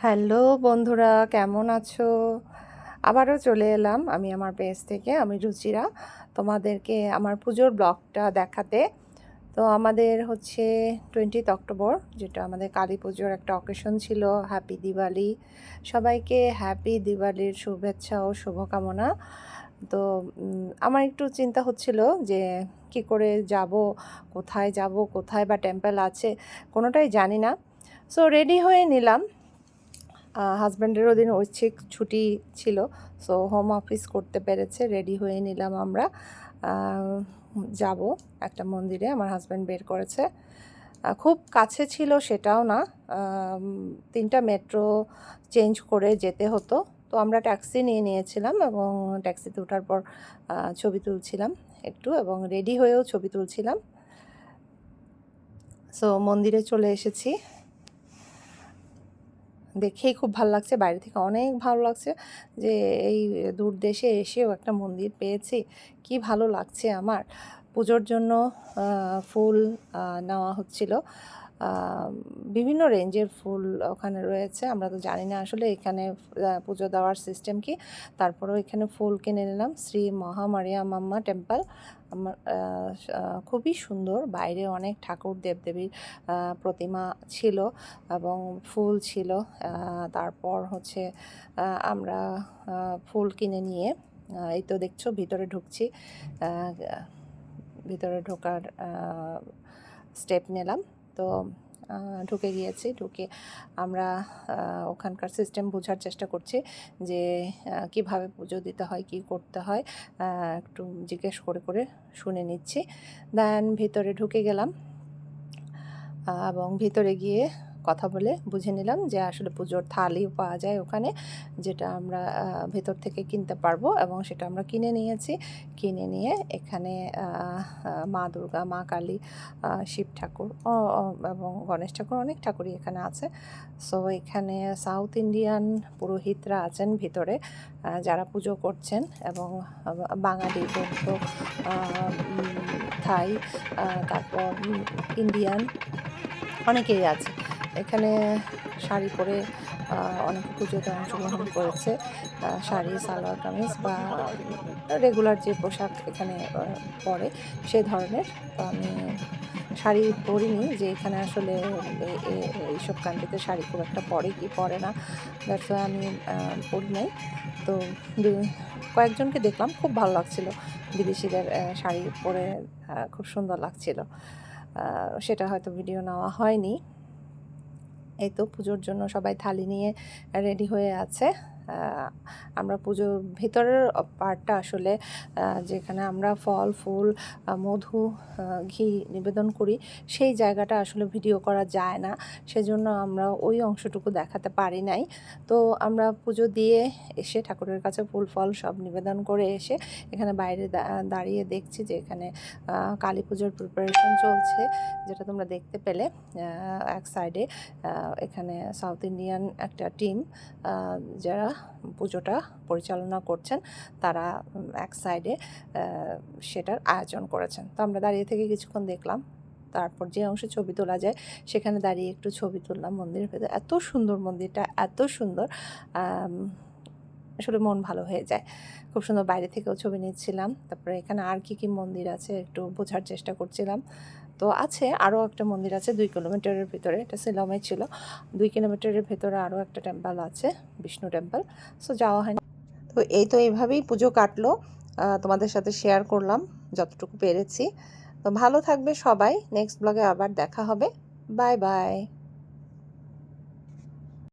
Hello বন্ধুরা, কেমন আছো? আবারও চলে এলাম আমি আমার পেজ থেকে, আমি রুচিরা, তোমাদেরকে আমার পুজোর ব্লগটা দেখাতে। তো আমাদের হচ্ছে 20th অক্টোবর, যেটা আমাদের কালী পুজোর একটা অকেশন ছিল। হ্যাপি দিওয়ালি, সবাইকে হ্যাপি দিওয়ালির শুভেচ্ছা ও শুভকামনা। তো আমার একটু চিন্তা হচ্ছিল যে কি করে যাব, কোথায় বা টেম্পল আছে, কোনোটাই জানি না। সো রেডি হয়ে নিলাম। হাজব্যান্ডেরও দিন ঐচ্ছিক ছুটি ছিল, সো হোম অফিস করতে পেরেছে। রেডি হয়ে নিলাম আমরা, যাব একটা মন্দিরে, আমার হাজব্যান্ড বের করেছে। খুব কাছে ছিল সেটাও না, 3টা মেট্রো চেঞ্জ করে যেতে হতো। তো আমরা ট্যাক্সি নিয়ে নিয়েছিলাম এবং ট্যাক্সিতে ওঠার পর ছবি তুলছিলাম একটু, এবং রেডি হয়েও ছবি তুলছিলাম। সো মন্দিরে চলে এসেছি, দেখেই খুব ভালো লাগছে, বাইরে থেকে অনেক ভালো লাগছে যে এই দূর দেশে এসেও একটা মন্দির পেয়েছি। কি ভালো লাগছে আমার। পুজোর জন্য ফুল নেওয়া হচ্ছিল, বিভিন্ন রেঞ্জের ফুল ওখানে রয়েছে। আমরা তো জানি না আসলে এখানে পুজো দেওয়ার সিস্টেম কি। তারপরেও এখানে ফুল কিনে নিলাম। শ্রী মহামারিয়া মাম্মা টেম্পল আমার খুবই সুন্দর, বাইরে অনেক ঠাকুর দেবদেবীর প্রতিমা ছিল এবং ফুল ছিল। তারপর হচ্ছে আমরা ফুল কিনে নিয়ে এই তো দেখছো ভিতরে ঢুকছি। ভিতরে ঢোকার স্টেপ নিলাম। তো ঢুকে গিয়েছি, ঢুকে আমরা ওখানকার সিস্টেম বোঝার চেষ্টা করছি যে কিভাবে পুজো দিতে হয়, কি করতে হয়, একটু জিজ্ঞেস করে করে শুনে নিচ্ছি। দেন ভিতরে ঢুকে গেলাম এবং ভিতরে গিয়ে কথা বলে বুঝে নিলাম যে আসলে পুজোর থালিও পাওয়া যায় ওখানে, যেটা আমরা ভেতর থেকে কিনতে পারবো, এবং সেটা আমরা কিনে নিয়েছি। কিনে নিয়ে এখানে মা দুর্গা, মা কালী, শিব ঠাকুর এবং গণেশ ঠাকুর, অনেক ঠাকুরই এখানে আছে। সো এখানে সাউথ ইন্ডিয়ান পুরোহিতরা আছেন ভিতরে, যারা পুজো করছেন, এবং বাঙালি, বৌদ্ধ, থাই, তারপর ইন্ডিয়ান অনেকেই আছে এখানে। শাড়ি পরে অনেকে পুজোতে অংশগ্রহণ করেছে, শাড়ি, সালোয়ার কামিজ বা রেগুলার যে পোশাক এখানে পরে সে ধরনের। তো আমি শাড়ি পরিনি, যে এখানে আসলে এইসব কান্ট্রিতে শাড়ি খুব একটা পরে কি পরে না, দ্যাটস ওয়াই আমি পরি নাই। তো কয়েকজনকে দেখলাম, খুব ভালো লাগছিল, বিদেশিদের শাড়ি পরে খুব সুন্দর লাগছিল। সেটা হয়তো ভিডিও নেওয়া হয়নি। এই তো পুজোর জন্য সবাই থালি নিয়ে রেডি হয়ে আছে। আমরা পুজোর ভেতরের পার্টটা আসলে, যেখানে আমরা ফল ফুল, মধু, ঘি নিবেদন করি, সেই জায়গাটা আসলে ভিডিও করা যায় না, সেজন্য আমরা ওই অংশটুকু দেখাতে পারি নাই। তো আমরা পুজো দিয়ে এসে ঠাকুরের কাছে ফুল ফল সব নিবেদন করে এসে এখানে বাইরে দাঁড়িয়ে দেখছি যে এখানে কালী পুজোর প্রিপারেশন চলছে, যেটা তোমরা দেখতে পেলে এক সাইডে। এখানে সাউথ ইন্ডিয়ান একটা টিম যারা পুজোটা পরিচালনা করছেন, তারা এক সাইডে সেটার আয়োজন করেছেন। তো আমরা দাঁড়িয়ে থেকে কিছুক্ষণ দেখলাম, তারপর যে অংশে ছবি তোলা যায় সেখানে দাঁড়িয়ে একটু ছবি তুললাম। মন্দিরের ভেতরে এত সুন্দর, মন্দিরটা এত সুন্দর, আসলে মন ভালো হয়ে যায়। খুব সুন্দর, বাইরে থেকেও ছবি নিচ্ছিলাম। তারপরে এখানে আর কি মন্দির আছে একটু বোঝার চেষ্টা করছিলাম। তো আছে আরও একটা মন্দির আছে 2 কিলোমিটারের ভিতরে, এটা শিলংয়ে ছিল। 2 কিলোমিটারের ভেতরে আরও একটা টেম্পল আছে, বিষ্ণু টেম্পল। সো যাওয়া হয়নি। তো এই তো এইভাবেই পুজো কাটলো, তোমাদের সাথে শেয়ার করলাম যতটুকু পেরেছি। তো ভালো থাকবে সবাই, নেক্সট ব্লগে আবার দেখা হবে। Bye bye.